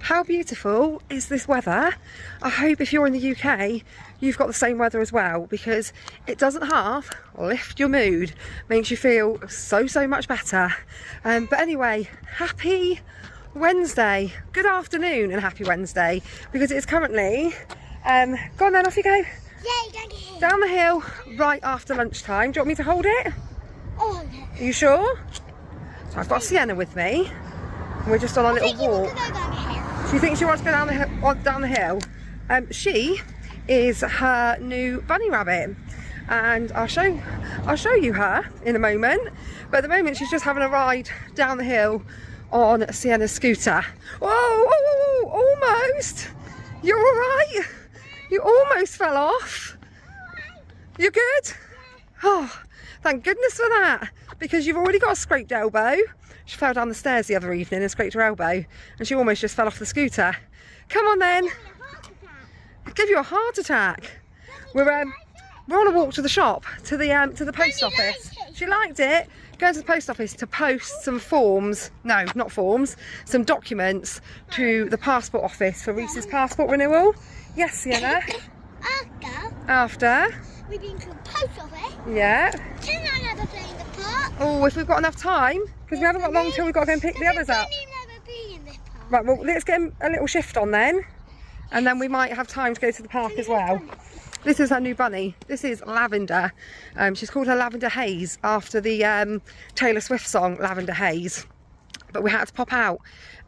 How beautiful is this weather? I hope if you're in the UK, you've got the same weather as well, because it doesn't half lift your mood, makes you feel so much better. But anyway, happy Wednesday, good afternoon and happy Wednesday, because it's currently, go on then, off you go. Yeah, down the hill right after lunchtime. Do you want me to hold it? Oh, okay. Are you sure? So I've got Sienna with me. We're just on a little walk. She thinks she wants to go down the hill. She is her new bunny rabbit, and I'll show you her in a moment. But at the moment, she's just having a ride down the hill on Sienna's scooter. Whoa, almost. You're all right? You almost fell off. You're good? Oh, thank goodness for that, because you've already got a scraped elbow. She fell down the stairs the other evening and scraped her elbow, and she almost just fell off the scooter. Come on then. It'll give you a heart attack. We're on a walk to the shop, to the post office. She liked it. Going to the post office to post some forms, no, not forms, some documents to the passport office for Reese's passport renewal. Yes, Sienna? After? We've been to the post office. Yeah. Can I have a play in the park? Oh, if we've got enough time, because we haven't got long till we've got to go and pick the others up. Never be in this park. Right, well, let's get a little shift on then, and then we might have time to go to the park as well. This is her new bunny. This is Lavender. She's called her Lavender Haze after the Taylor Swift song Lavender Haze. But we had to pop out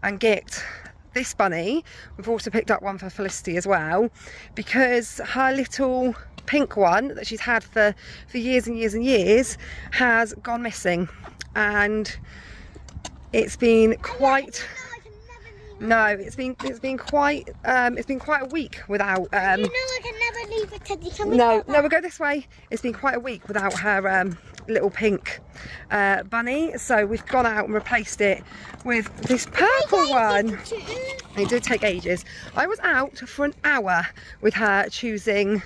and get this bunny. We've also picked up one for Felicity as well, because her little pink one that she's had for years and years and years has gone missing, and it's been quite it's been quite a week without you know I can never leave it Teddy. Can we no, we'll go this way. It's been quite a week without her little pink bunny, so we've gone out and replaced it with this purple one. It did take ages. I was out for an hour with her choosing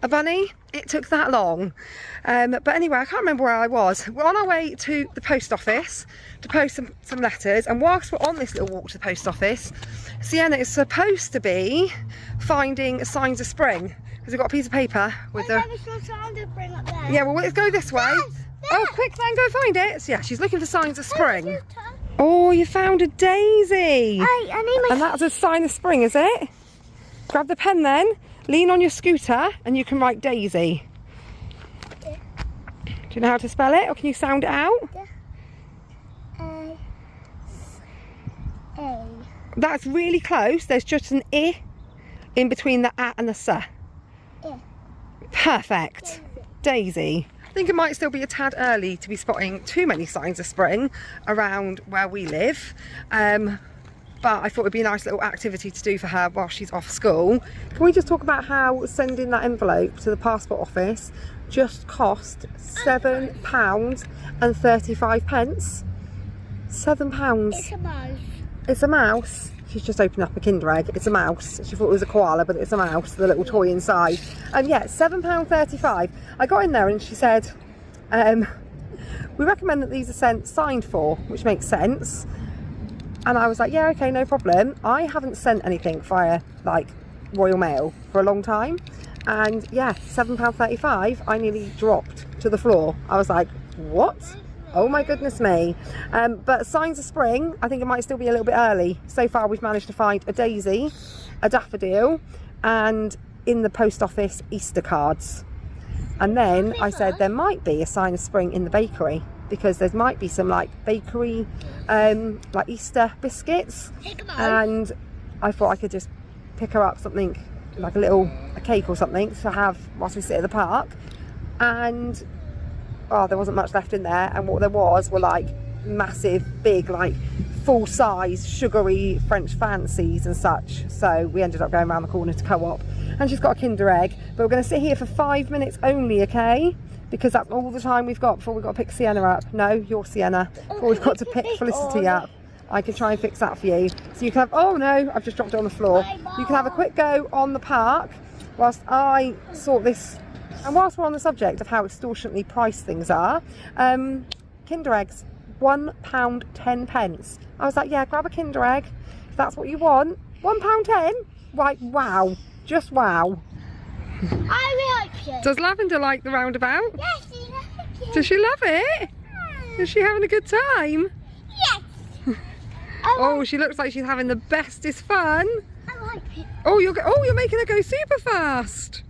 a bunny. It took that long. But anyway, I can't remember where I was. We're on our way to the post office to post some letters, and whilst we're on this little walk to the post office, Sienna is supposed to be finding signs of spring, because we've got a piece of paper with the... Yeah, well, let's go this way. Oh, quick then, go find it. So yeah, she's looking for signs of spring. Oh, you found a daisy. And that's a sign of spring, is it? Grab the pen then. Lean on your scooter and you can write daisy. Yeah. Do you know how to spell it, or can you sound it out? Yeah. A. That's really close. There's just an I in between the A and the S. Yeah. Perfect. Daisy. I think it might still be a tad early to be spotting too many signs of spring around where we live. But I thought it'd be a nice little activity to do for her while she's off school. Can we just talk about how sending that envelope to the passport office just cost £7.35? £7. It's a mouse. It's a mouse. She's just opened up a Kinder Egg. It's a mouse. She thought it was a koala, but it's a mouse, the little toy inside. And yeah, £7.35. I got in there and she said, we recommend that these are sent signed for, which makes sense. And I was like, yeah, okay, no problem. I haven't sent anything via like Royal Mail for a long time. And yeah, £7.35, I nearly dropped to the floor. I was like, what? Oh my goodness me. But signs of spring, I think it might still be a little bit early. So far we've managed to find a daisy, a daffodil, and in the post office, Easter cards. And then I said there might be a sign of spring in the bakery, because there might be some like bakery like Easter biscuits, and I thought I could just pick her up something like a cake or something to have whilst we sit at the park. And oh, there wasn't much left in there, and what there was were like massive big like full-size sugary French fancies and such. So we ended up going around the corner to Co-op, and she's got a Kinder Egg, but we're going to sit here for 5 minutes only, okay? Because that's all the time we've got before we've got to pick Sienna up. No, you're Sienna. Before we've got to pick Felicity up. I can try and fix that for you. So you can have, oh no, I've just dropped it on the floor. You can have a quick go on the park whilst I sort this. And whilst we're on the subject of how extortionately priced things are, Kinder Eggs, £1.10. I was like, yeah, grab a Kinder Egg if that's what you want. £1.10? Right, wow. Just wow. I like it. Does Lavender like the roundabout? Yes, she likes it. Does she love it? Is she having a good time? Yes. Oh, she looks like she's having the bestest fun. I like it. Oh, you're making her go super fast.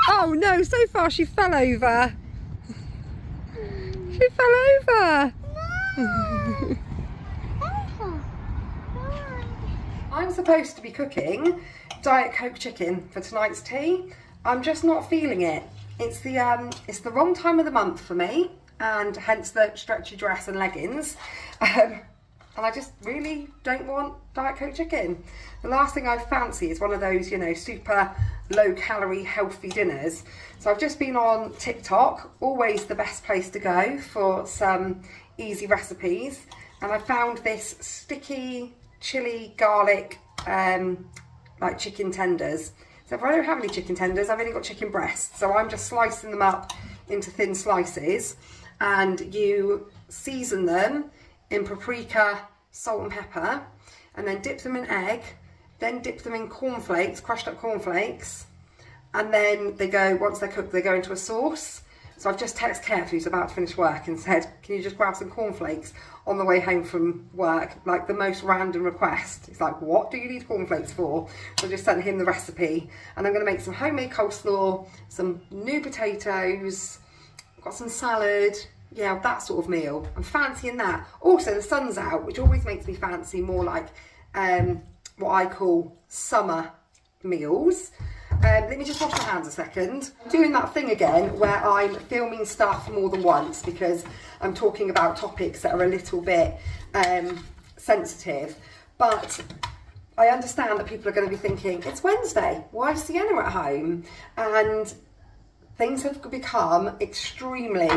Oh no, so far she fell over. She fell over. No. I'm supposed to be cooking Diet Coke chicken for tonight's tea. I'm just not feeling it. It's the wrong time of the month for me, and hence the stretchy dress and leggings. And I just really don't want Diet Coke chicken. The last thing I fancy is one of those, you know, super low calorie healthy dinners. So I've just been on TikTok, always the best place to go for some easy recipes. And I found this sticky chili garlic like chicken tenders. So if I don't have any chicken tenders, I've only got chicken breasts. So I'm just slicing them up into thin slices, and you season them in paprika, salt and pepper, and then dip them in egg, then dip them in cornflakes, crushed up cornflakes, and then they go, once they're cooked, they go into a sauce. So I've just texted Kev, who's about to finish work, and said, can you just grab some cornflakes on the way home from work? Like the most random request. He's like, what do you need cornflakes for? So I just sent him the recipe, and I'm going to make some homemade coleslaw, some new potatoes, got some salad, yeah, that sort of meal. I'm fancying that. Also, the sun's out, which always makes me fancy more like what I call summer meals. Let me just wash my hands a second. I'm doing that thing again where I'm filming stuff more than once because I'm talking about topics that are a little bit sensitive. But I understand that people are going to be thinking, it's Wednesday, why is Sienna at home? And things have become extremely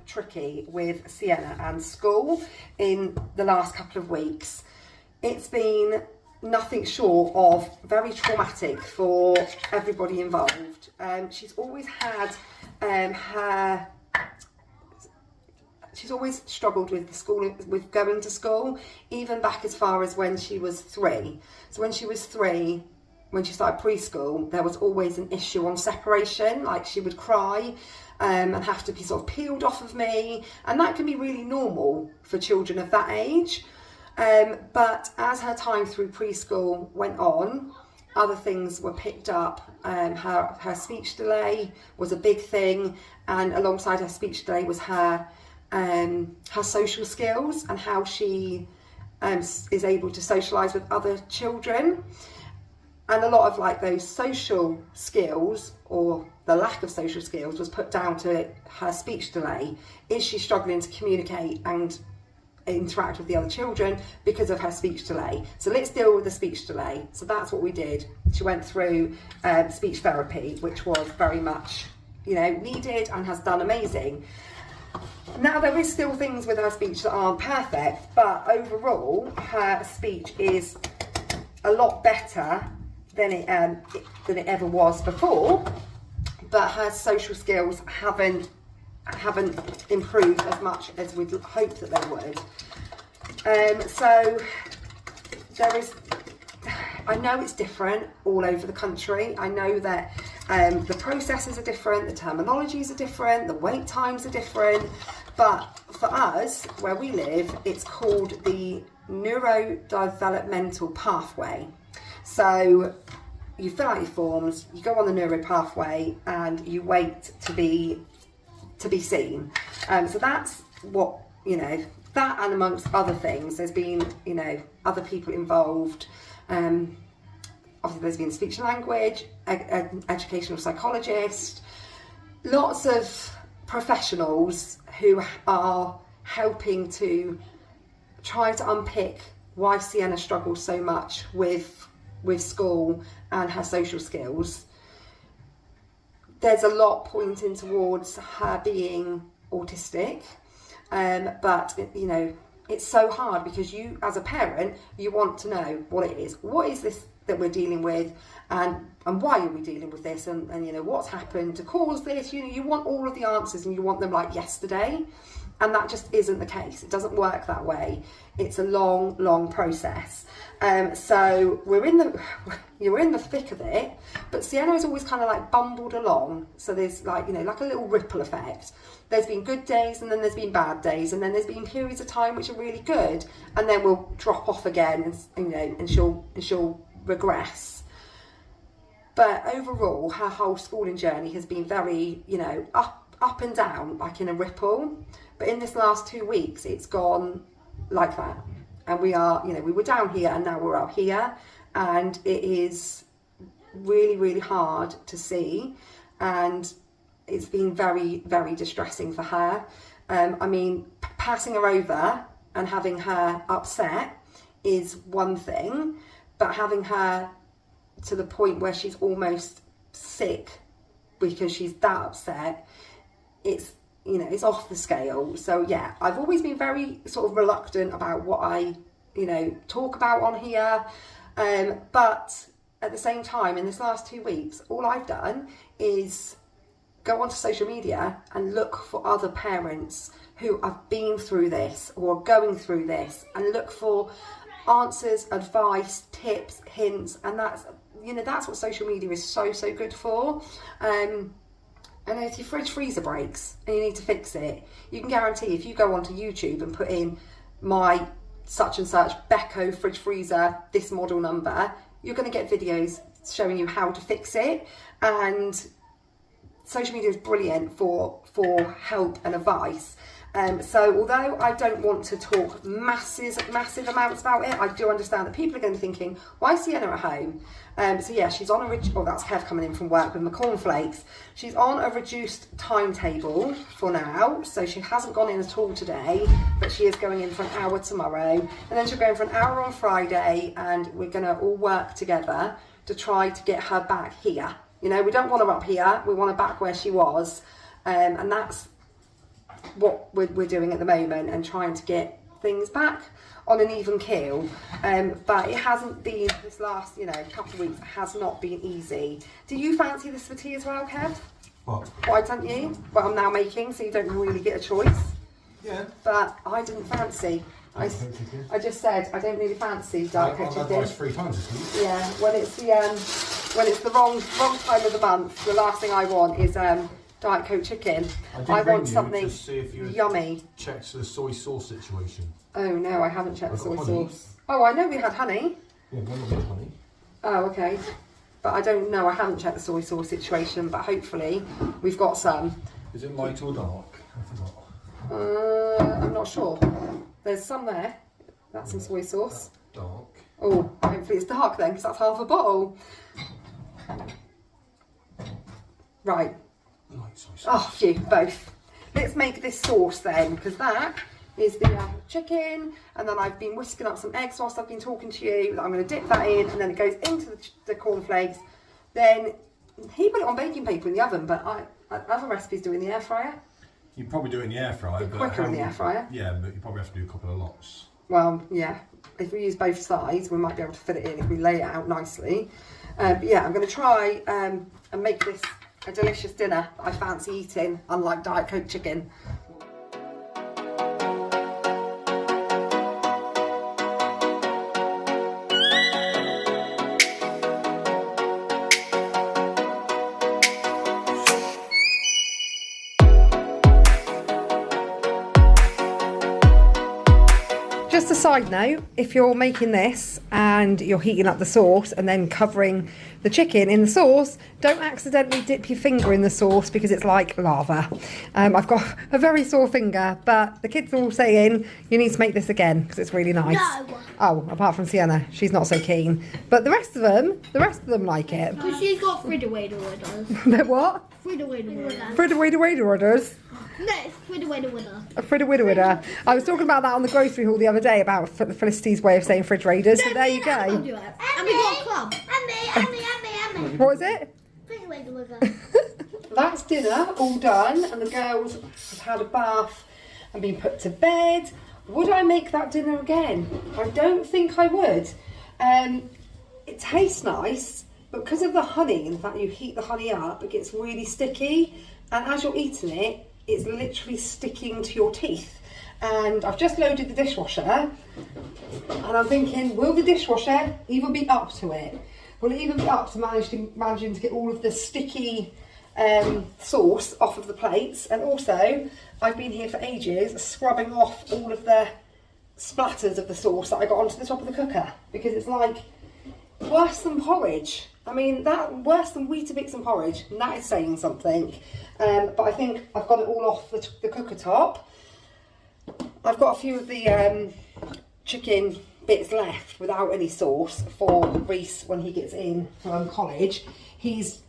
tricky with Sienna and school in the last couple of weeks. It's been nothing short of very traumatic for everybody involved. She's always had she's always struggled with the school, with going to school, even back as far as when she was 3. So when she was 3, when she started preschool, there was always an issue on separation. Like she would cry and have to be sort of peeled off of me, and that can be really normal for children of that age. But as her time through preschool went on, other things were picked up. Her speech delay was a big thing, and alongside her speech delay was her social skills and how she is able to socialise with other children. And a lot of like those social skills, or the lack of social skills, was put down to her speech delay. Is she struggling to communicate and interact with the other children because of her speech delay? So let's deal with the speech delay. So that's what we did. She went through speech therapy, which was very much, you know, needed and has done amazing. Now there is still things with her speech that aren't perfect, but overall her speech is a lot better than it ever was before. But her social skills haven't improved as much as we'd hoped that they would. So there is, I know it's different all over the country. I know that the processes are different, the terminologies are different, the wait times are different. But for us, where we live, it's called the neurodevelopmental pathway. So you fill out your forms, you go on the neuro pathway, and you wait to be seen. So that's what, you know, that, and amongst other things, there's been, you know, other people involved. Obviously there's been speech and language, educational psychologist, lots of professionals who are helping to try to unpick why Sienna struggles so much with school and her social skills. There's a lot pointing towards her being autistic, but you know, it's so hard because you, as a parent, you want to know what it is. What is this that we're dealing with, and why are we dealing with this, and you know, what's happened to cause this? You know, you want all of the answers, and you want them like yesterday. And that just isn't the case. It doesn't work that way. It's a long, long process. So we're in the thick of it, but Sienna has always kind of like bumbled along. So there's like, you know, like a little ripple effect. There's been good days and then there's been bad days, and then there's been periods of time which are really good, and then we'll drop off again, and you know, and she'll regress. But overall, her whole schooling journey has been very, you know, up and down, like in a ripple. But in this last 2 weeks, it's gone like that. And we are, you know, we were down here and now we're up here. And it is really, really hard to see. And it's been very, very distressing for her. I mean, passing her over and having her upset is one thing, but having her to the point where she's almost sick because she's that upset, it's, you know, it's off the scale. So yeah, I've always been very sort of reluctant about what I, you know, talk about on here. But at the same time, in this last 2 weeks, all I've done is go onto social media and look for other parents who have been through this or are going through this, and look for answers, advice, tips, hints. And that's, you know, that's what social media is so good for. And if your fridge freezer breaks and you need to fix it, you can guarantee if you go onto YouTube and put in my such and such Beko fridge freezer, this model number, you're going to get videos showing you how to fix it. And social media is brilliant for help and advice. So although I don't want to talk massive amounts about it, I do understand that people are going to be thinking, why is Sienna at home? So yeah, she's on a that's Kev coming in from work with my cornflakes. She's on a reduced timetable for now, so she hasn't gone in at all today, but she is going in for an hour tomorrow, and then she'll go in for an hour on Friday, and we're going to all work together to try to get her back here. You know, we don't want her up here, we want her back where she was, and that's what we're doing at the moment, and trying to get things back on an even keel. But it hasn't been, this last, you know, couple of weeks has not been easy. Do you fancy this for tea as well, Kev? What? Why don't you? Well, I'm now making, so you don't really get a choice. Yeah. But I didn't fancy. I just said I don't really fancy Diet Coke chicken. I've advised 3 times this week. Yeah, when it's the wrong time of the month, the last thing I want is Diet Coke chicken. I want something to see if you yummy. Checked the soy sauce situation. Oh no, I haven't checked the soy honey. sauce. Oh, I know we had honey. Yeah, one of them honey. Oh, okay. But I don't know, I haven't checked the soy sauce situation, but hopefully we've got some. Is it light or dark? I forgot. I'm not sure. There's some there. That's some soy sauce. Dark. Oh, hopefully it's dark then, because that's half a bottle. Right. Light soy sauce. Oh, phew, both. Let's make this sauce then, because that is the chicken, and then I've been whisking up some eggs whilst I've been talking to you. I'm going to dip that in, and then it goes into the cornflakes. Then he put it on baking paper in the oven, but other recipes do it in the air fryer. You probably do it in the air fryer. But quicker in the air fryer. Yeah, but you probably have to do a couple of lots. Well, yeah. If we use both sides, we might be able to fit it in if we lay it out nicely. But yeah, I'm going to try and make this a delicious dinner that I fancy eating, unlike Diet Coke chicken. Just a side note, if you're making this and you're heating up the sauce and then covering the chicken in the sauce, don't accidentally dip your finger in the sauce because it's like lava. I've got a very sore finger, but the kids are all saying you need to make this again because it's really nice. No. Oh, apart from Sienna, she's not so keen. But the rest of them like it. Because she's got Frida-Wader orders. They're what? Frida-Wader orders. Frida-Wader orders. No, it's Frida-Wader order. A Frida-Wader. I was talking about that on the grocery haul the other day about Felicity's way of saying fridge raiders. So there you go. And we got a club. And What was it? Frida-Wader order. That's dinner all done, and the girls have had a bath and been put to bed. Would I make that dinner again? I don't think I would. It tastes nice, but because of the honey and the fact you heat the honey up, it gets really sticky. And as you're eating it, it's literally sticking to your teeth. And I've just loaded the dishwasher, and I'm thinking, will the dishwasher even be up to it? Will it even be up to managing to get all of the sticky sauce off of the plates? And also, I've been here for ages scrubbing off all of the splatters of the sauce that I got onto the top of the cooker, because it's like worse than porridge. I mean, that worse than Weetabix and porridge, and that is saying something. But I think I've got it all off the cooker top. I've got a few of the chicken bits left without any sauce for Reese when he gets in from college. He's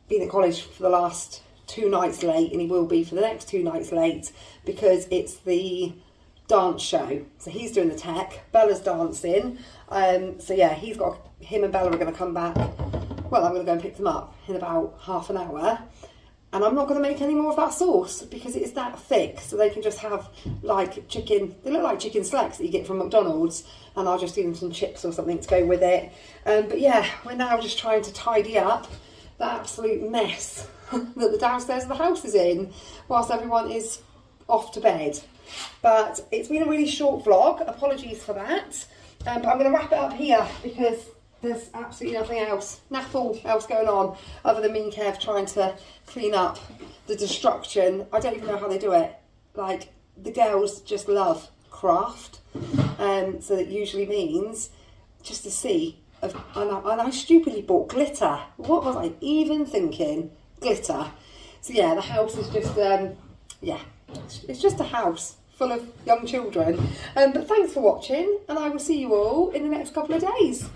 been at college for the last 2 nights late, and he will be for the next 2 nights late, because it's the dance show. So he's doing the TIK, Bella's dancing. So yeah, him and Bella are going to come back. Well, I'm going to go and pick them up in about half an hour. And I'm not going to make any more of that sauce because it's that thick, so they can just have like chicken. They look like chicken slacks that you get from McDonald's, and I'll just give them some chips or something to go with it. But yeah, we're now just trying to tidy up the absolute mess that the downstairs of the house is in, whilst everyone is off to bed. But it's been a really short vlog, apologies for that. But I'm going to wrap it up here because there's absolutely nothing else going on other than me and Kev trying to clean up the destruction. I don't even know how they do it. Like, the girls just love craft, so that usually means just a sea of, and I stupidly bought glitter. What was I even thinking? Glitter. So yeah, the house is just yeah, it's just a house full of young children. But thanks for watching, and I will see you all in the next couple of days.